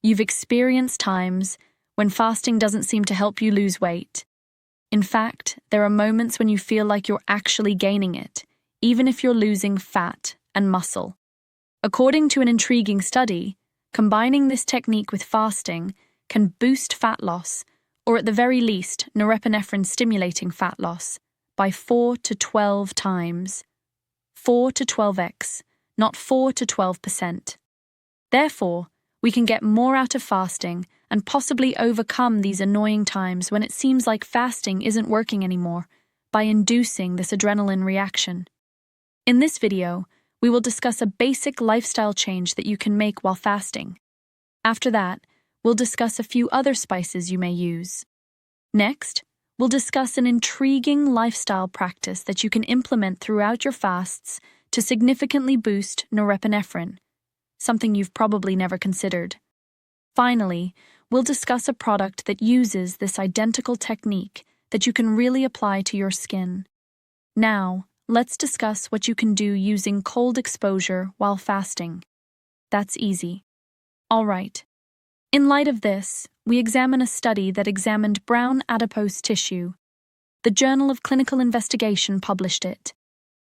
You've experienced times when fasting doesn't seem to help you lose weight. In fact, there are moments when you feel like you're actually gaining it, even if you're losing fat and muscle. According to an intriguing study, combining this technique with fasting can boost fat loss, or at the very least, norepinephrine-stimulating fat loss, by 4 to 12 times. 4 to 12x, not 4 to 12%. Therefore, we can get more out of fasting and possibly overcome these annoying times when it seems like fasting isn't working anymore by inducing this adrenaline reaction. In this video, we will discuss a basic lifestyle change that you can make while fasting. After that, we'll discuss a few other spices you may use. Next, we'll discuss an intriguing lifestyle practice that you can implement throughout your fasts to significantly boost norepinephrine, something you've probably never considered. Finally, we'll discuss a product that uses this identical technique that you can really apply to your skin. Now, let's discuss what you can do using cold exposure while fasting. That's easy. All right. In light of this, we examine a study that examined brown adipose tissue. The Journal of Clinical Investigation published it.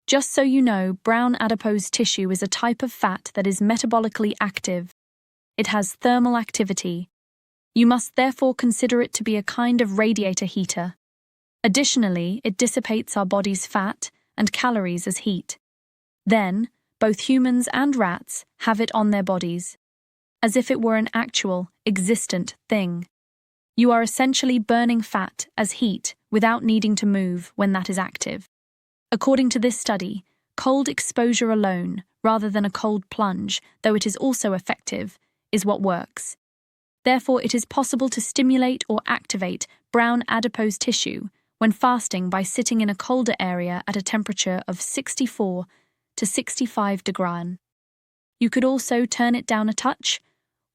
Just so you know, brown adipose tissue is a type of fat that is metabolically active. It has thermal activity. You must therefore consider it to be a kind of radiator heater. Additionally, it dissipates our body's fat and calories as heat. Then, both humans and rats have it on their bodies, as if it were an actual, existent thing. You are essentially burning fat as heat without needing to move when that is active. According to this study, cold exposure alone, rather than a cold plunge, though it is also effective, is what works. Therefore, it is possible to stimulate or activate brown adipose tissue when fasting by sitting in a colder area at a temperature of 64 to 65 degrees. You could also turn it down a touch,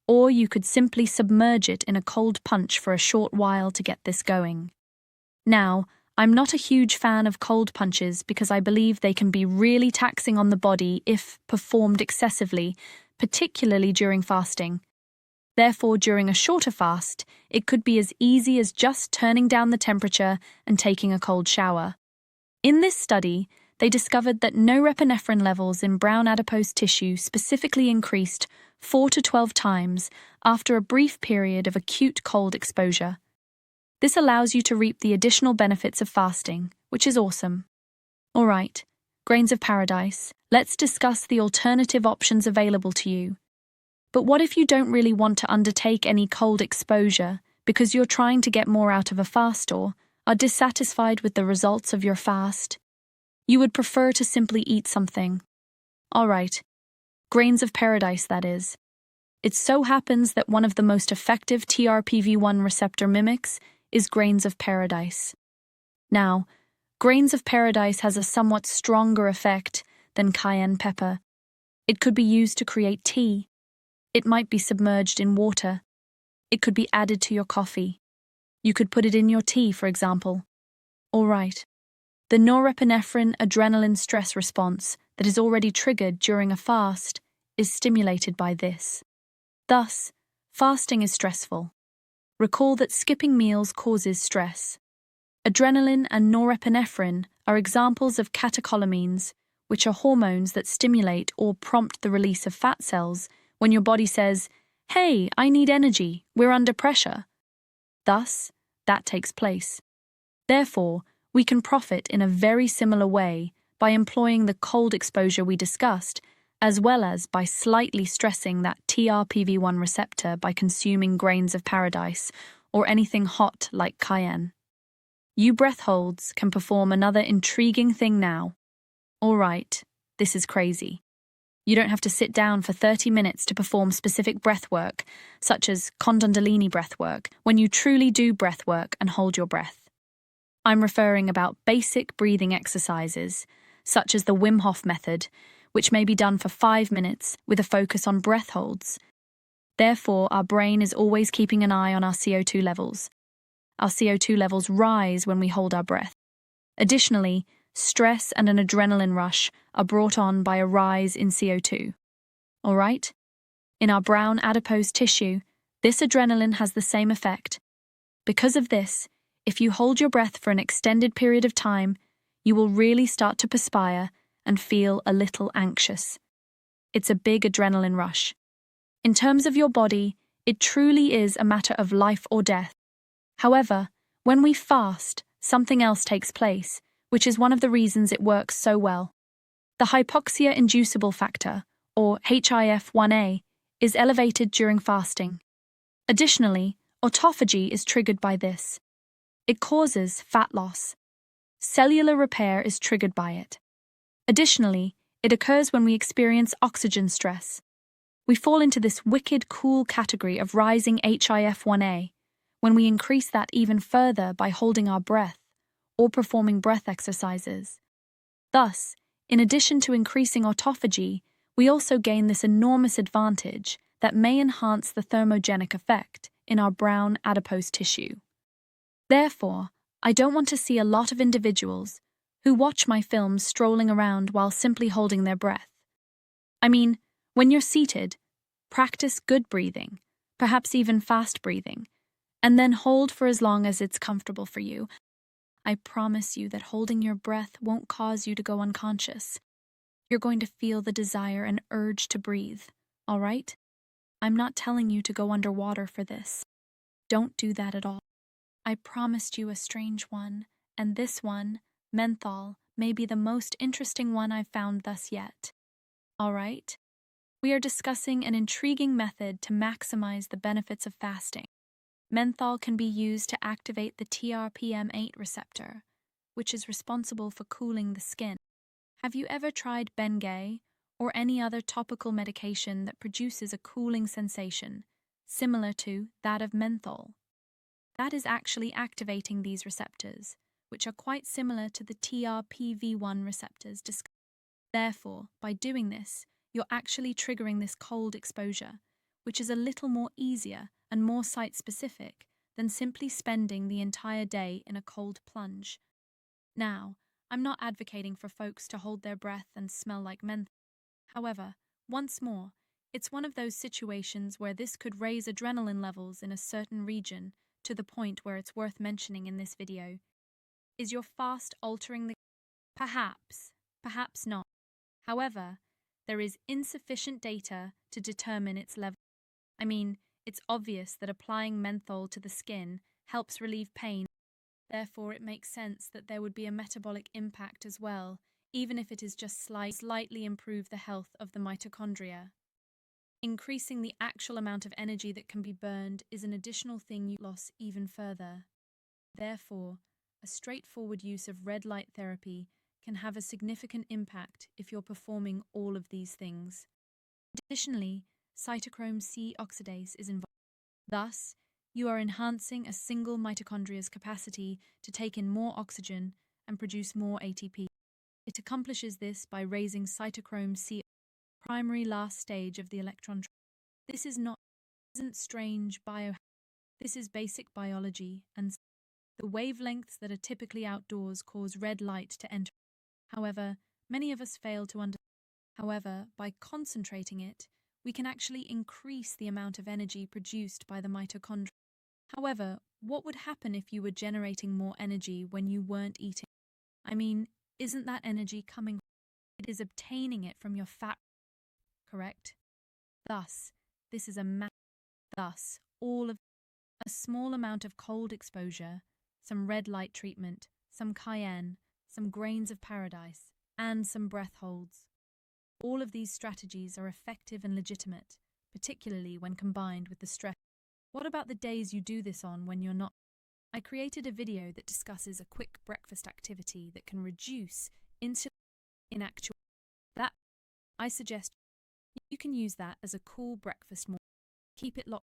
or you could simply submerge it in a cold punch for a short while to get this going. Now, I'm not a huge fan of cold punches because I believe they can be really taxing on the body if performed excessively, particularly during fasting. Therefore, during a shorter fast, it could be as easy as just turning down the temperature and taking a cold shower. In this study, they discovered that norepinephrine levels in brown adipose tissue specifically increased 4 to 12 times after a brief period of acute cold exposure. This allows you to reap the additional benefits of fasting, which is awesome. All right, grains of paradise, let's discuss the alternative options available to you. But what if you don't really want to undertake any cold exposure because you're trying to get more out of a fast or are dissatisfied with the results of your fast? You would prefer to simply eat something. All right, grains of paradise, that is. It so happens that one of the most effective TRPV1 receptor mimics is grains of paradise. Now, grains of paradise has a somewhat stronger effect than cayenne pepper. It could be used to create tea. It might be submerged in water. It could be added to your coffee. You could put it in your tea, for example. All right. The norepinephrine adrenaline stress response that is already triggered during a fast is stimulated by this. Thus, fasting is stressful. Recall that skipping meals causes stress. Adrenaline and norepinephrine are examples of catecholamines, which are hormones that stimulate or prompt the release of fat cells when your body says, "Hey, I need energy, we're under pressure." Thus, that takes place. Therefore, we can profit in a very similar way by employing the cold exposure we discussed, as well as by slightly stressing that TRPV1 receptor by consuming grains of paradise or anything hot like cayenne. You breath holds can perform another intriguing thing now. All right, this is crazy. You don't have to sit down for 30 minutes to perform specific breath work, such as Kundalini breath work, when you truly do breath work and hold your breath. I'm referring about basic breathing exercises, such as the Wim Hof method, which may be done for 5 minutes with a focus on breath holds. Therefore, our brain is always keeping an eye on our CO2 levels. Our CO2 levels rise when we hold our breath. Additionally, stress and an adrenaline rush are brought on by a rise in CO2. All right? In our brown adipose tissue, This adrenaline has the same effect. Because of this, if you hold your breath for an extended period of time, you will really start to perspire and feel a little anxious. It's a big adrenaline rush. In terms of your body, it truly is a matter of life or death. However, when we fast, something else takes place, which is one of the reasons it works so well. The hypoxia-inducible factor, or HIF-1A, is elevated during fasting. Additionally, autophagy is triggered by this. It causes fat loss. Cellular repair is triggered by it. Additionally, it occurs when we experience oxygen stress. We fall into this wicked cool category of rising HIF-1A when we increase that even further by holding our breath or performing breath exercises. Thus, in addition to increasing autophagy, we also gain this enormous advantage that may enhance the thermogenic effect in our brown adipose tissue. Therefore, I don't want to see a lot of individuals who watch my films strolling around while simply holding their breath. I mean, when you're seated, practice good breathing, perhaps even fast breathing, and then hold for as long as it's comfortable for you. I promise you that holding your breath won't cause you to go unconscious. You're going to feel the desire and urge to breathe, all right? I'm not telling you to go underwater for this. Don't do that at all. I promised you a strange one, and this one, menthol, may be the most interesting one I've found thus yet. All right? We are discussing an intriguing method to maximize the benefits of fasting. Menthol can be used to activate the TRPM8 receptor, which is responsible for cooling the skin. Have you ever tried Bengay or any other topical medication that produces a cooling sensation, similar to that of menthol? That is actually activating these receptors, which are quite similar to the TRPV1 receptors discussed. Therefore, by doing this, you're actually triggering this cold exposure, which is a little more easier and more site-specific than simply spending the entire day in a cold plunge. Now, I'm not advocating for folks to hold their breath and smell like menthol. However, once more, it's one of those situations where this could raise adrenaline levels in a certain region to the point where it's worth mentioning in this video. Is your fast altering the... Perhaps, perhaps not. However, there is insufficient data to determine its level. I mean, it's obvious that applying menthol to the skin helps relieve pain. Therefore, it makes sense that there would be a metabolic impact as well, even if it is just slightly improve the health of the mitochondria. Increasing the actual amount of energy that can be burned is an additional thing you loss even further. Therefore, a straightforward use of red light therapy can have a significant impact if you're performing all of these things. Additionally, cytochrome C oxidase is involved. Thus, you are enhancing a single mitochondria's capacity to take in more oxygen and produce more ATP. It accomplishes this by raising cytochrome C, primary last stage of the electron. This isn't strange this is basic biology, and the wavelengths that are typically outdoors cause red light to enter. However, many of us fail to understand. However, by concentrating it, we can actually increase the amount of energy produced by the mitochondria. However, what would happen if you were generating more energy when you weren't eating? I mean, isn't that energy coming? It is obtaining it from your fat, correct? Thus, this is all of a small amount of cold exposure, some red light treatment, some cayenne, some grains of paradise, and some breath holds. All of these strategies are effective and legitimate, particularly when combined with the stress. What about the days you do this on when you're not? I created a video that discusses a quick breakfast activity that can reduce insulin in actual. That I suggest you can use that as a cool breakfast morning. Keep it locked.